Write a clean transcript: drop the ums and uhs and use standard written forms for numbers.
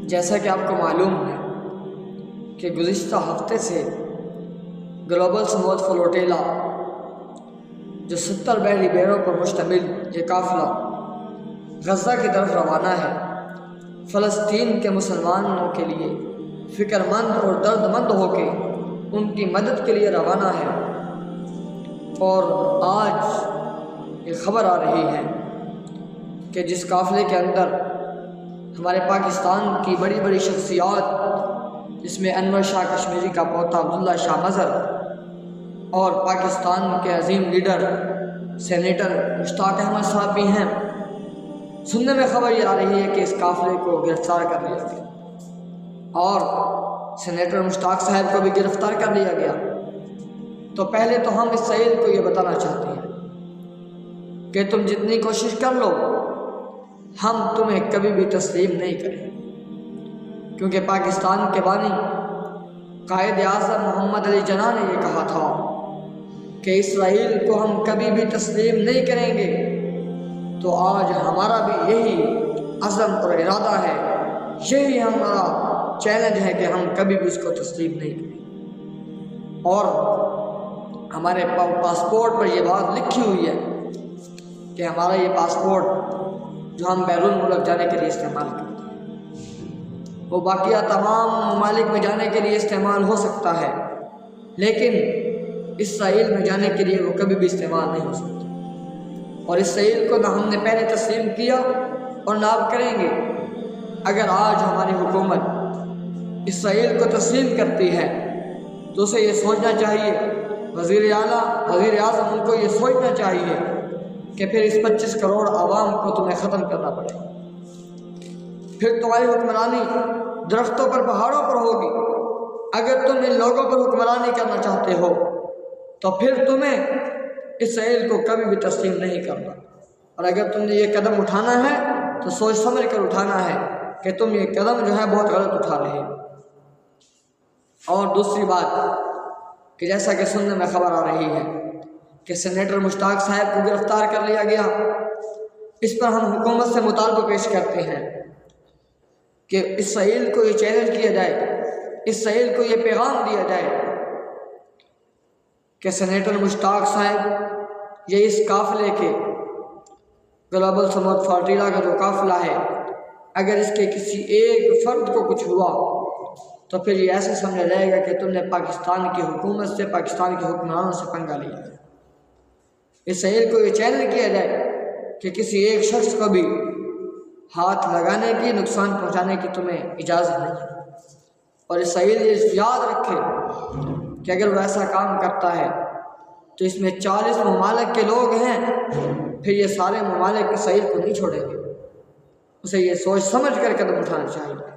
جیسا کہ آپ کو معلوم ہے کہ گزشتہ ہفتے سے گلوبل سمود فلوٹیلا جو 70 بحری بیڑوں پر مشتمل یہ قافلہ غزہ کی طرف روانہ ہے، فلسطین کے مسلمانوں کے لیے فکر مند اور درد مند ہو کے ان کی مدد کے لیے روانہ ہے۔ اور آج یہ خبر آ رہی ہے کہ جس قافلے کے اندر ہمارے پاکستان کی بڑی بڑی شخصیات، جس میں انور شاہ کشمیری کا پوتا عبداللہ شاہ مظہر اور پاکستان کے عظیم لیڈر سینیٹر مشتاق احمد صاحب بھی ہیں، سننے میں خبر یہ آ رہی ہے کہ اس قافلے کو گرفتار کر لیا گیا اور سینیٹر مشتاق صاحب کو بھی گرفتار کر لیا گیا۔ تو پہلے تو ہم اسرائیل کو یہ بتانا چاہتے ہیں کہ تم جتنی کوشش کر لو، ہم تمہیں کبھی بھی تسلیم نہیں کریں، کیونکہ پاکستان کے بانی قائد اعظم محمد علی جناح نے یہ کہا تھا کہ اسرائیل کو ہم کبھی بھی تسلیم نہیں کریں گے۔ تو آج ہمارا بھی یہی عزم اور ارادہ ہے، یہی ہمارا چیلنج ہے کہ ہم کبھی بھی اس کو تسلیم نہیں کریں۔ اور ہمارے پاسپورٹ پر یہ بات لکھی ہوئی ہے کہ ہمارا یہ پاسپورٹ جو ہم بیرون ملک جانے کے لیے استعمال کرتے ہیں وہ باقیہ تمام ممالک میں جانے کے لیے استعمال ہو سکتا ہے، لیکن اسرائیل میں جانے کے لیے وہ کبھی بھی استعمال نہیں ہو سکتا۔ اور اسرائیل کو نہ ہم نے پہلے تسلیم کیا اور نہ اب کریں گے۔ اگر آج ہماری حکومت اسرائیل کو تسلیم کرتی ہے تو اسے یہ سوچنا چاہیے، وزیر اعلیٰ وزیر اعظم ان کو یہ سوچنا چاہیے کہ پھر اس 25 کروڑ عوام کو تمہیں ختم کرنا پڑے گا، پھر تمہاری حکمرانی درختوں پر پہاڑوں پر ہوگی۔ اگر تم ان لوگوں پر حکمرانی کرنا چاہتے ہو تو پھر تمہیں اسرائیل کو کبھی بھی تسلیم نہیں کرنا، اور اگر تم نے یہ قدم اٹھانا ہے تو سوچ سمجھ کر اٹھانا ہے کہ تم یہ قدم جو ہے بہت غلط اٹھا رہے ہو۔ اور دوسری بات کہ جیسا کہ سننے میں خبر آ رہی ہے کہ سینیٹر مشتاق صاحب کو گرفتار کر لیا گیا، اس پر ہم حکومت سے مطالبہ پیش کرتے ہیں کہ اسرائیل کو یہ چیلنج کیا جائے، اسرائیل کو یہ پیغام دیا جائے کہ سینیٹر مشتاق صاحب یہ اس قافلے کے گلوبل سمود فلوٹیلا کا جو قافلہ ہے، اگر اس کے کسی ایک فرد کو کچھ ہوا تو پھر یہ ایسے سمجھا جائے گا کہ تم نے پاکستان کی حکومت سے، پاکستان کے حکمرانوں سے پنگا لیا ہے۔ اسرائیل کو یہ چیلنج کیا جائے کہ کسی ایک شخص کو بھی ہاتھ لگانے کی، نقصان پہنچانے کی تمہیں اجازت نہیں ہے۔ اور اسرائیل یہ یاد رکھے کہ اگر وہ ایسا کام کرتا ہے تو اس میں 40 ممالک کے لوگ ہیں، پھر یہ سارے ممالک اسرائیل کو نہیں چھوڑیں گے۔ اسے یہ سوچ سمجھ کر قدم اٹھانا چاہیے۔